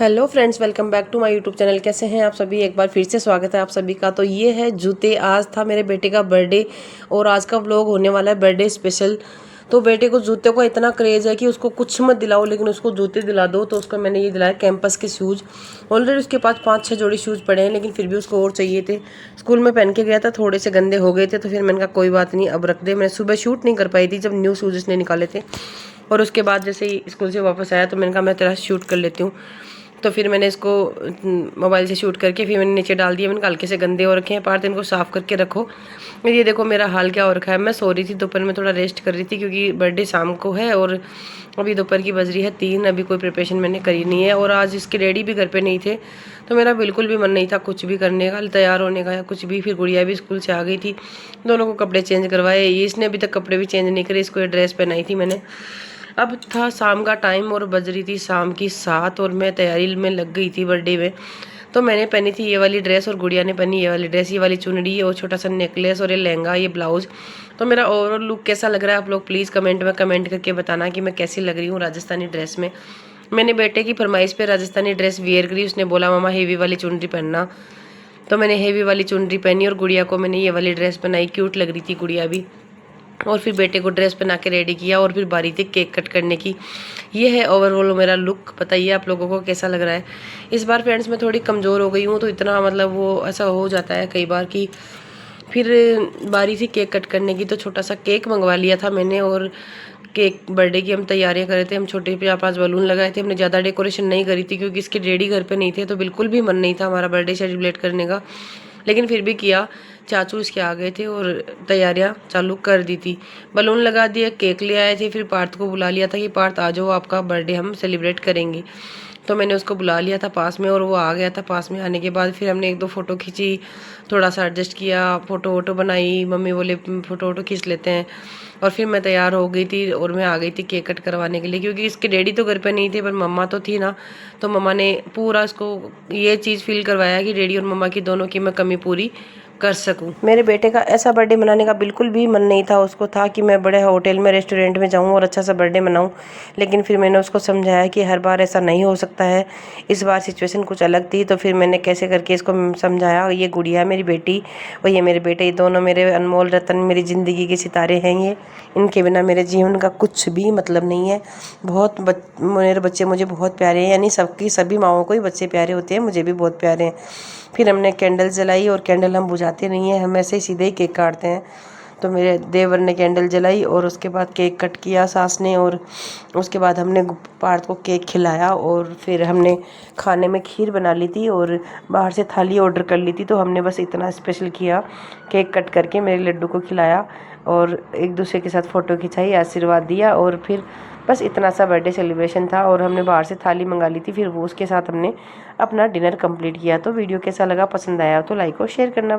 Hello friends, welcome back to my YouTube channel. कैसे हैं आप सभी? एक बार फिर से स्वागत है आप सभी का। तो ये है जूते। आज था मेरे बेटे का बर्थडे और आज का व्लॉग होने वाला है बर्थडे स्पेशल। तो बेटे को जूते का इतना क्रेज़ है कि उसको कुछ मत दिलाओ लेकिन उसको जूते दिला दो। तो उसको मैंने ये दिलाया कैंपस के शूज़। ऑलरेडी उसके पास 5-6 जोड़ी शूज़ पड़े हैं लेकिन फिर भी उसको और चाहिए थे। स्कूल में पहन के गया था, थोड़े से गंदे हो गए थे तो फिर मैंने कहा कोई बात नहीं, अब रख दे। मैंने सुबह शूट नहीं कर पाई थी जब न्यू शूज़ उसने निकाले थे, और उसके बाद जैसे ही स्कूल से वापस आया तो मैंने कहा मैं तेरा शूट कर लेती हूँ। तो फिर मैंने इसको मोबाइल से शूट करके फिर मैंने नीचे डाल दिया। मैंने हल्के से गंदे हो रखे हैं पार्थ, इनको साफ़ करके रखो। ये देखो मेरा हाल क्या हो रखा है। मैं सो रही थी दोपहर में, थोड़ा रेस्ट कर रही थी क्योंकि बर्थडे शाम को है और अभी दोपहर की बज रही है 3। अभी कोई प्रिपरेशन मैंने करी नहीं है और आज इसके डैडी भी घर पे नहीं थे तो मेरा बिल्कुल भी मन नहीं था कुछ भी करने का, तैयार होने का या कुछ भी। फिर गुड़िया भी स्कूल से आ गई थी, दोनों को कपड़े चेंज करवाए। इसने अभी तक कपड़े भी चेंज नहीं करे, इसको ये ड्रेस पहनाई थी मैंने। अब था शाम का टाइम और बज रही थी शाम की 7 और मैं तैयारी में लग गई थी बर्थडे में। तो मैंने पहनी थी ये वाली ड्रेस और गुड़िया ने पहनी ये वाली ड्रेस, ये वाली चुनरी और छोटा सा नेकलेस और ये लहंगा, ये ब्लाउज। तो मेरा ओवरऑल लुक कैसा लग रहा है आप लोग प्लीज़ कमेंट में कमेंट करके बताना कि मैं कैसी लग रही हूँ राजस्थानी ड्रेस में। मैंने बेटे की फरमाइश पे राजस्थानी ड्रेस वेयर करी। उसने बोला मामा हेवी वाली चुनरी पहनना, तो मैंने हेवी वाली चुनरी पहनी और गुड़िया को मैंने ये वाली ड्रेस पहनाई। क्यूट लग रही थी गुड़िया भी। और फिर बेटे को ड्रेस पहना के रेडी किया और फिर बारी थी केक कट करने की। ये है ओवरऑल मेरा लुक। बताइए आप लोगों को कैसा लग रहा है। इस बार फ्रेंड्स मैं थोड़ी कमज़ोर हो गई हूँ तो इतना मतलब वो ऐसा हो जाता है कई बार कि फिर बारी थी केक कट करने की तो छोटा सा केक मंगवा लिया था मैंने। और केक बर्थडे की हम तैयारियां कर रहे थे, हम छोटे 50 बलून लगाए थे। हमने ज़्यादा डेकोरेशन नहीं करी थी क्योंकि इसके डैडी घर पे नहीं थे तो बिल्कुल भी मन नहीं था हमारा बर्थडे सेलिब्रेट करने का, लेकिन फिर भी किया। चाचू इसके आ गए थे और तैयारियां चालू कर दी थी। बलून लगा दिए, केक ले आए थे, फिर पार्थ को बुला लिया था कि पार्थ आ जाओ आपका बर्थडे हम सेलिब्रेट करेंगे। तो मैंने उसको बुला लिया था पास में और वो आ गया था। पास में आने के बाद फिर हमने 1-2 फ़ोटो खींची, थोड़ा सा एडजस्ट किया, फ़ोटो वोटो बनाई। मम्मी बोले फ़ोटो वोटो खींच लेते हैं। और फिर मैं तैयार हो गई थी और मैं आ गई थी केक कट करवाने के लिए क्योंकि इसके डैडी तो घर पे नहीं थे पर मम्मा तो थी ना। तो मम्मा ने पूरा इसको ये चीज़ फील करवाया कि डैडी और मम्मा की दोनों की मैं कमी पूरी कर सकूं। मेरे बेटे का ऐसा बर्थडे मनाने का बिल्कुल भी मन नहीं था। उसको था कि मैं बड़े होटल में रेस्टोरेंट में जाऊं और अच्छा सा बर्थडे मनाऊं, लेकिन फिर मैंने उसको समझाया कि हर बार ऐसा नहीं हो सकता है। इस बार सिचुएशन कुछ अलग थी तो फिर मैंने कैसे करके इसको समझाया। ये गुड़िया मेरी बेटी और ये मेरे बेटे, ये दोनों मेरे अनमोल रतन, मेरी ज़िंदगी के सितारे हैं। ये इनके बिना मेरे जीवन का कुछ भी मतलब नहीं है। मेरे बच्चे मुझे बहुत प्यारे हैं, यानी सबकी सभी माँओं को ही बच्चे प्यारे होते हैं, मुझे भी बहुत प्यारे हैं। फिर हमने कैंडल जलाई और कैंडल हम बुझाते नहीं हैं, हम ऐसे ही सीधे ही केक काटते हैं। तो मेरे देवर ने कैंडल जलाई और उसके बाद केक कट किया सास ने, और उसके बाद हमने पार्थ को केक खिलाया। और फिर हमने खाने में खीर बना ली थी और बाहर से थाली ऑर्डर कर ली थी। तो हमने बस इतना स्पेशल किया, केक कट करके मेरे लड्डू को खिलाया और एक दूसरे के साथ फ़ोटो खिंचाई, आशीर्वाद दिया और फिर बस इतना सा बर्थडे सेलिब्रेशन था। और हमने बाहर से थाली मंगा ली थी, फिर वो उसके साथ हमने अपना डिनर कंप्लीट किया। तो वीडियो कैसा लगा, पसंद आया तो लाइक और शेयर करना।